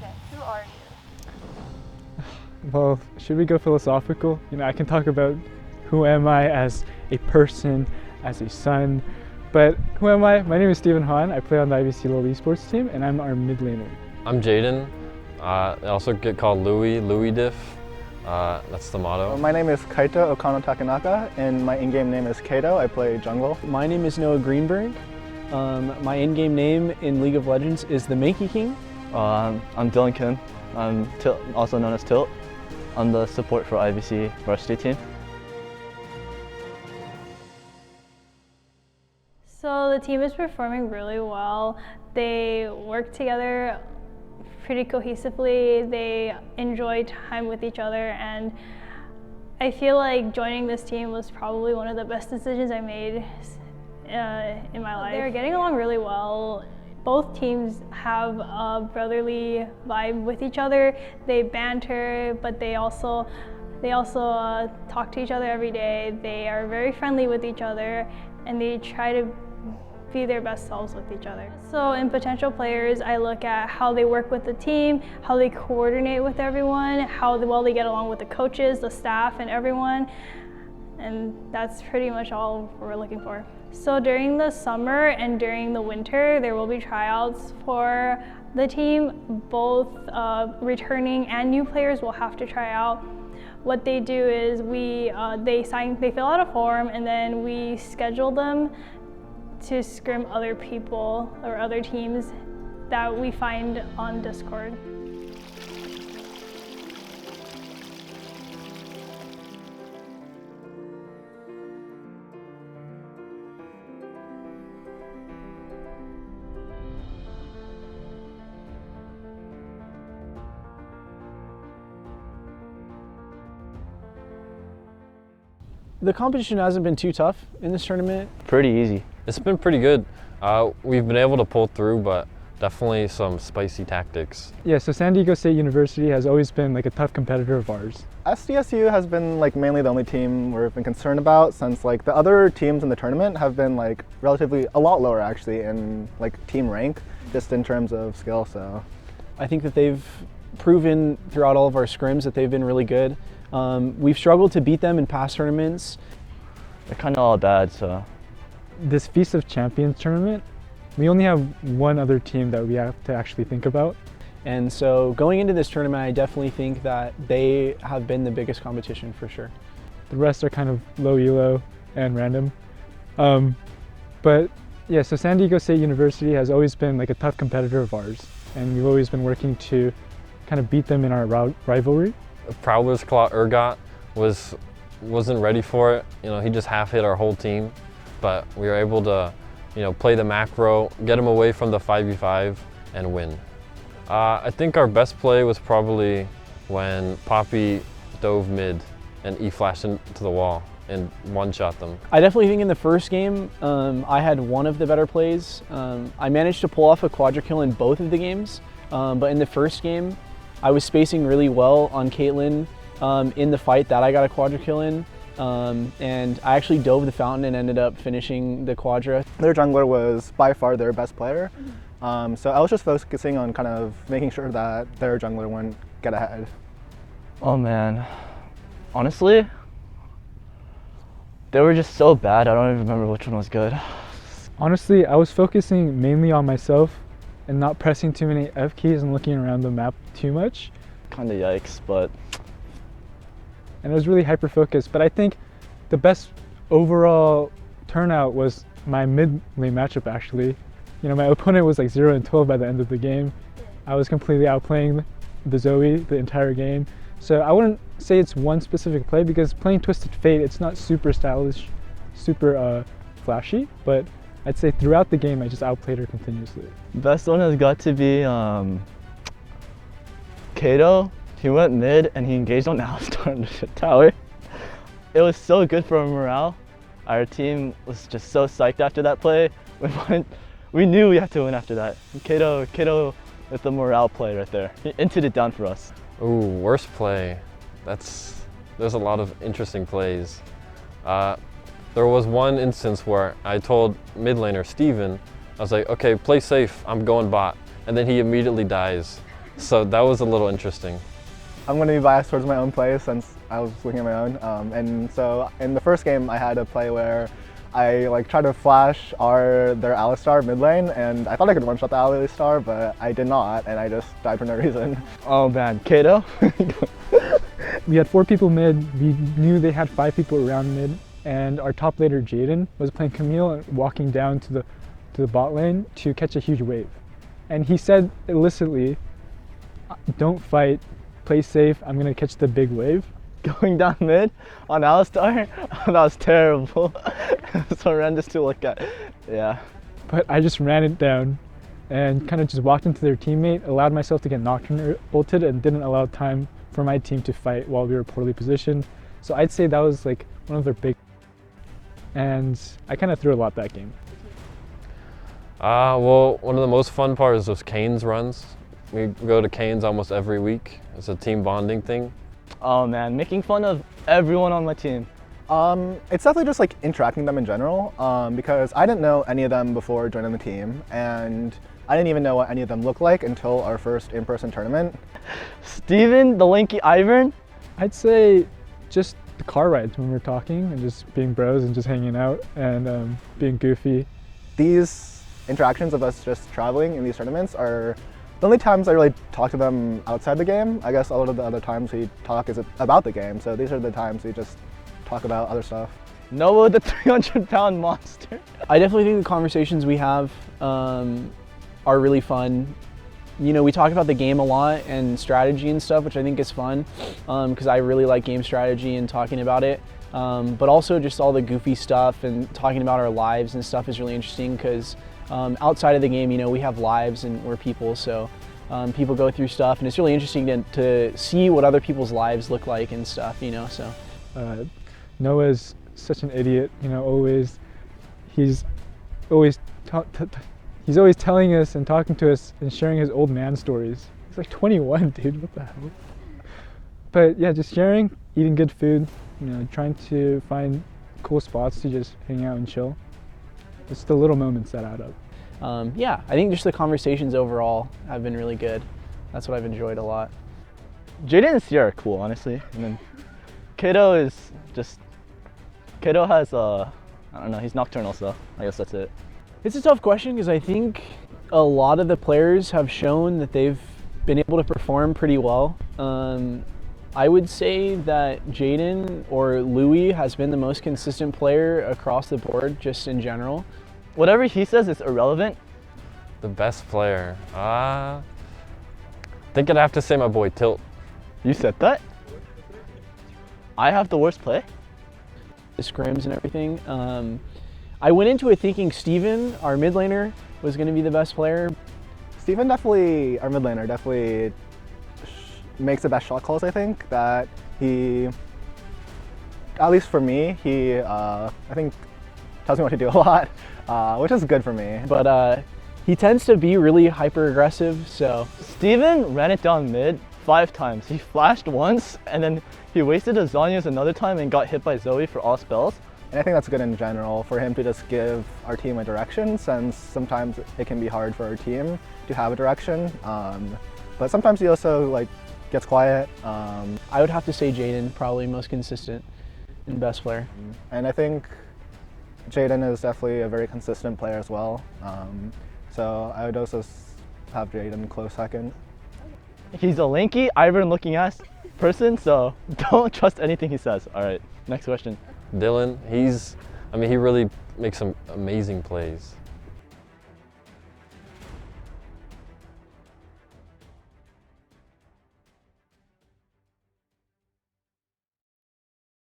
Okay, who are you? Well, should we go philosophical? I can talk about who am I as a person, as a son, but who am I? My name is Stephen Hahn. I play on the IVC Esports team, and I'm our mid laner. I'm Jaeden. I also get called Louis Diff. That's the motto. My name is Kaydo Okano Takanaka, and my in-game name is Kaydo. I play jungle. My name is Noah Greenberg. My in-game name in League of Legends is Themankeyking. I'm Dyllon Kim. I'm also known as Tilt. I'm the support for IVC Varsity team. So the team is performing really well. They work together pretty cohesively. They enjoy time with each other, and I feel like joining this team was probably one of the best decisions I made in my life. They're getting along really well. Both teams have a brotherly vibe with each other. They banter, but they also talk to each other every day. They are very friendly with each other, and they try to be their best selves with each other. So in potential players, I look at how they work with the team, how they coordinate with everyone, how well they get along with the coaches, the staff, and everyone. And that's pretty much all we're looking for. So during the summer and during the winter, there will be tryouts for the team. Both returning and new players will have to try out. What they do is they fill out a form, and then we schedule them to scrim other people or other teams that we find on Discord. The competition hasn't been too tough in this tournament. Pretty easy. It's been pretty good. We've been able to pull through, but definitely some spicy tactics. Yeah, so San Diego State University has always been like a tough competitor of ours. SDSU has been mainly the only team we've been concerned about, since the other teams in the tournament have been relatively a lot lower actually in team rank, just in terms of skill. So I think that they've proven throughout all of our scrims that they've been really good. We've struggled to beat them in past tournaments. They're kind of all bad, so. This Feast of Champions tournament, we only have one other team that we have to actually think about. And so going into this tournament, I definitely think that they have been the biggest competition for sure. The rest are kind of low elo and random. But yeah, so San Diego State University has always been a tough competitor of ours, and we've always been working to kind of beat them in our rivalry. Prowler's Claw Urgot wasn't ready for it. He just half hit our whole team, but we were able to, play the macro, get him away from the 5v5 and win. I think our best play was probably when Poppy dove mid and E-flashed into the wall and one-shot them. I definitely think in the first game, I had one of the better plays. I managed to pull off a quadra kill in both of the games, but in the first game, I was spacing really well on Caitlyn in the fight that I got a quadra kill in, and I actually dove the fountain and ended up finishing the quadra. their jungler was by far their best player, so I was just focusing on kind of making sure that their jungler wouldn't get ahead. Oh man, honestly, they were just so bad. I don't even remember which one was good. Honestly, I was focusing mainly on myself and not pressing too many F keys and looking around the map too much. Kind of yikes, but. And I was really hyper-focused, but I think the best overall turnout was my mid-lane matchup actually. My opponent was 0-12 by the end of the game. I was completely outplaying the Zoe the entire game. So I wouldn't say it's one specific play, because playing Twisted Fate, it's not super stylish, super flashy, but I'd say throughout the game I just outplayed her continuously. Best one has got to be Kaydo. He went mid and he engaged on the Alistar in the tower. It was so good for our morale. Our team was just so psyched after that play. We knew we had to win after that. Kaydo with the morale play right there. He entered it down for us. Ooh, worst play. There's a lot of interesting plays. There was one instance where I told mid laner Steven, I was like, okay, play safe, I'm going bot. And then he immediately dies. So that was a little interesting. I'm going to be biased towards my own play since I was looking at my own. And so in the first game, I had a play where I tried to flash their Alistar mid lane, and I thought I could one-shot the Alistar, but I did not, and I just died for no reason. Oh man, Kaydo? We had 4 people mid, we knew they had 5 people around mid, and our top laner Jaeden was playing Camille and walking down to the bot lane to catch a huge wave. And he said illicitly, don't fight, play safe, I'm gonna catch the big wave. Going down mid on Alistar? That was terrible. It was horrendous to look at. Yeah. But I just ran it down and kind of just walked into their teammate, allowed myself to get Nocturne ulted, and didn't allow time for my team to fight while we were poorly positioned. So I'd say that was like one of their big, and I kind of threw a lot that game. Well, one of the most fun parts was Kane's runs. We go to Kane's almost every week. It's a team bonding thing. Oh man, making fun of everyone on my team. It's definitely just like interacting with them in general, because I didn't know any of them before joining the team, and I didn't even know what any of them looked like until our first in-person tournament. Steven, the lanky Ivern? I'd say just the car rides when we're talking and just being bros and just hanging out and being goofy. These interactions of us just traveling in these tournaments are the only times I really talk to them outside the game. I guess a lot of the other times we talk is about the game, so these are the times we just talk about other stuff. Noah, the 300-pound monster. I definitely think the conversations we have are really fun. You know, we talk about the game a lot and strategy and stuff, which I think is fun because I really like game strategy and talking about it. But also just all the goofy stuff and talking about our lives and stuff is really interesting because outside of the game, you know, we have lives and we're people, so people go through stuff, and it's really interesting to see what other people's lives look like and stuff, you know, so. Noah's such an idiot, you know, he's always telling us and talking to us and sharing his old man stories. He's like 21, dude, what the hell? But yeah, just sharing, eating good food, you know, trying to find cool spots to just hang out and chill. It's the little moments that add up. Yeah, I think just the conversations overall have been really good. That's what I've enjoyed a lot. Jaeden and Sierra are cool, honestly. And then Kaydo has, I don't know, he's nocturnal, so I guess that's it. It's a tough question because I think a lot of the players have shown that they've been able to perform pretty well. I would say that Jaeden or Louis has been the most consistent player across the board, just in general. Whatever he says is irrelevant. The best player? I think I'd have to say my boy Tilt. You said that? I have the worst play? The scrims and everything. I went into it thinking Steven, our mid laner, was going to be the best player. Steven definitely, our mid laner, definitely makes the best shot calls, I think. That he, at least for me, he, I think, tells me what to do a lot, which is good for me. But he tends to be really hyper aggressive, so. Steven ran it down mid 5 times. He flashed once, and then he wasted his Zhonya's another time and got hit by Zoe for all spells. And I think that's good in general for him to just give our team a direction, since sometimes it can be hard for our team to have a direction. But sometimes he also gets quiet. I would have to say Jaeden, probably most consistent and best player. And I think Jaeden is definitely a very consistent player as well. So I would also have Jaeden close second. He's a lanky, Ivern-looking ass person, so don't trust anything he says. All right, next question. Dyllon, he really makes some amazing plays.